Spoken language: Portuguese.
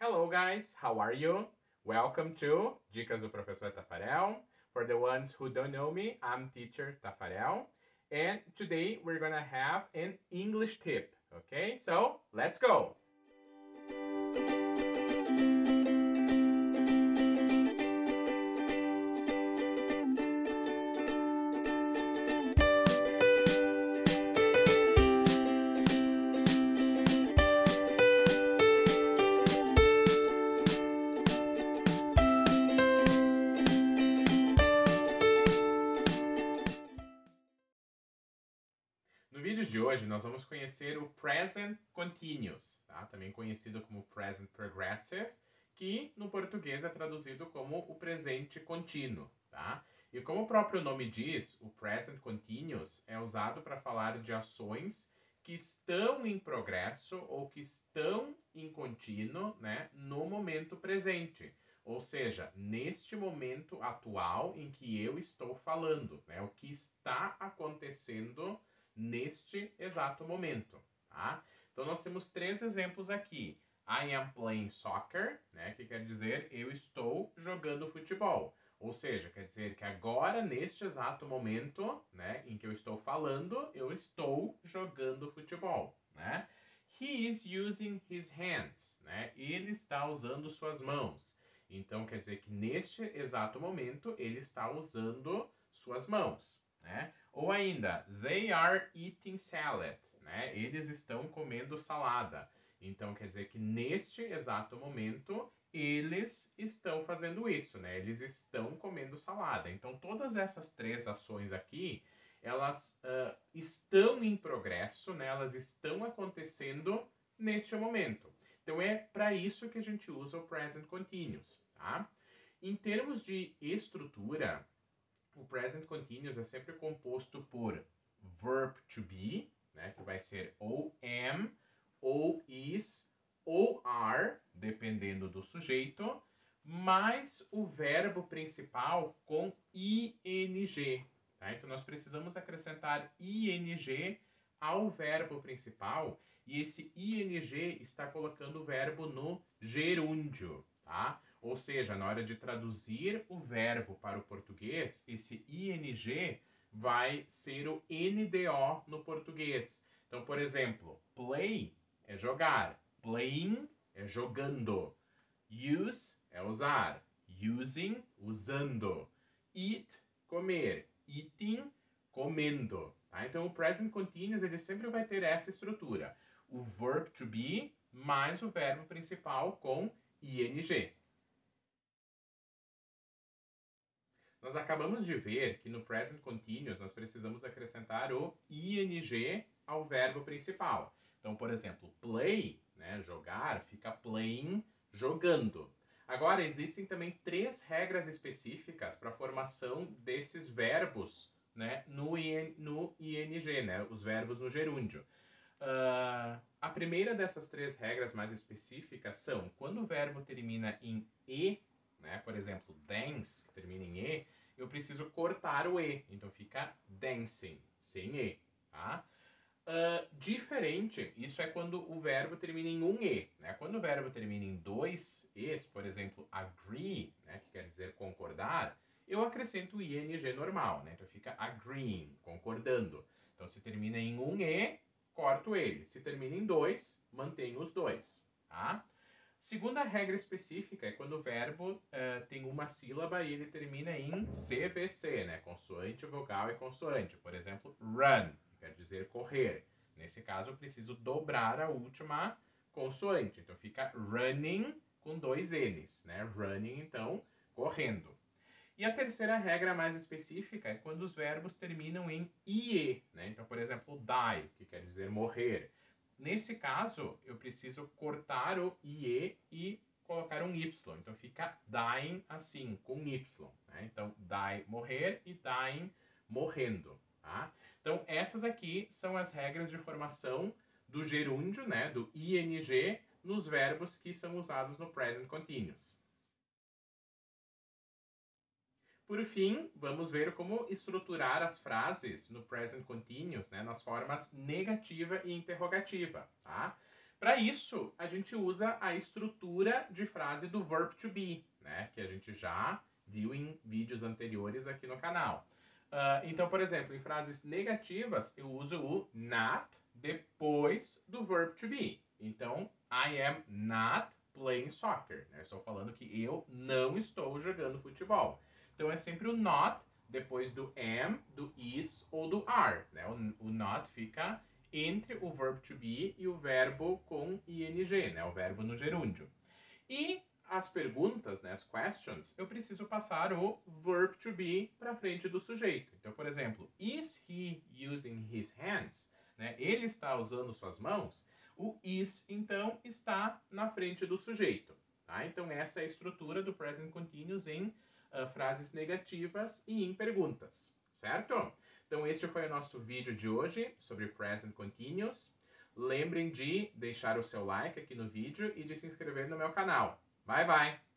Hello guys, how are you? Welcome to Dicas do Professor Tafarel. For the ones who don't know me, I'm teacher Tafarel. And today we're gonna have an English tip, okay? So, let's go! No vídeo de hoje, nós vamos conhecer o Present Continuous, tá? Também conhecido como Present Progressive, que no português é traduzido como o presente contínuo, tá? E como o próprio nome diz, o Present Continuous é usado para falar de ações que estão em progresso ou que estão em contínuo, né, no momento presente. Ou seja, neste momento atual em que eu estou falando, né, o que está acontecendo neste exato momento, tá? Então nós temos três exemplos aqui. I am playing soccer, né, que quer dizer eu estou jogando futebol. Ou seja, quer dizer que agora, neste exato momento, né, em que eu estou falando, eu estou jogando futebol, né? He is using his hands, né? Ele está usando suas mãos. Então quer dizer que neste exato momento ele está usando suas mãos, né? Ou ainda, they are eating salad, né? Eles estão comendo salada. Então quer dizer que neste exato momento eles estão fazendo isso, né? Eles estão comendo salada. Então todas essas três ações aqui, elas estão em progresso, né? Elas estão acontecendo neste momento. Então é para isso que a gente usa o present continuous, tá? Em termos de estrutura, o present continuous é sempre composto por verb to be, né, que vai ser ou am, ou is, ou are, dependendo do sujeito, mais o verbo principal com ing. Tá? Então nós precisamos acrescentar ing ao verbo principal e esse ing está colocando o verbo no gerúndio, tá? Ou seja, na hora de traduzir o verbo para o português, esse ing vai ser o NDO no português. Então, por exemplo, play é jogar, playing é jogando, use é usar, using, usando, eat, comer, eating, comendo. Tá? Então, o present continuous ele sempre vai ter essa estrutura. O verb to be mais o verbo principal com ing. Nós acabamos de ver que no present continuous nós precisamos acrescentar o ing ao verbo principal. Então, por exemplo, play, né, jogar, fica playing, jogando. Agora, existem também três regras específicas para a formação desses verbos, né, no ing, né, os verbos no gerúndio. A primeira dessas três regras mais específicas são quando o verbo termina em e, né, por exemplo, dance, que termina em e, eu preciso cortar o e, então fica dancing, sem e, tá? Diferente, isso é quando o verbo termina em um e, né? Quando o verbo termina em dois e's, por exemplo, agree, né, que quer dizer concordar, eu acrescento o ing normal, né? Então fica agreeing, concordando. Então se termina em um e, corto ele. Se termina em dois, mantenho os dois, tá? Segunda regra específica é quando o verbo tem uma sílaba e ele termina em CVC, né? Consoante, vogal e consoante. Por exemplo, run, que quer dizer correr. Nesse caso, eu preciso dobrar a última consoante. Então, fica running com dois N's, né? Running, então, correndo. E a terceira regra mais específica é quando os verbos terminam em IE, né? Então, por exemplo, die, que quer dizer morrer. Nesse caso, eu preciso cortar o IE e colocar um Y. Então, fica dying assim, com Y. Né? Então, die, morrer, e dying, morrendo. Tá? Então, essas aqui são as regras de formação do gerúndio, né? Do ING, nos verbos que são usados no present continuous. Por fim, vamos ver como estruturar as frases no present continuous, né, nas formas negativa e interrogativa, tá? Para isso, a gente usa a estrutura de frase do verb to be, né? Que a gente já viu em vídeos anteriores aqui no canal. Então, por exemplo, em frases negativas, eu uso o not depois do verb to be. Então, I am not playing soccer. Né? Estou falando que eu não estou jogando futebol. Então, é sempre o not depois do am, do is ou do are. Né? O not fica entre o verb to be e o verbo com ing, né? O verbo no gerúndio. E as perguntas, né, as questions, eu preciso passar o verb to be para frente do sujeito. Então, por exemplo, is he using his hands? Né? Ele está usando suas mãos? O is, então, está na frente do sujeito. Tá? Então, essa é a estrutura do present continuous em frases negativas e em perguntas. Certo? Então, este foi o nosso vídeo de hoje sobre present continuous. Lembrem de deixar o seu like aqui no vídeo e de se inscrever no meu canal. Bye, bye!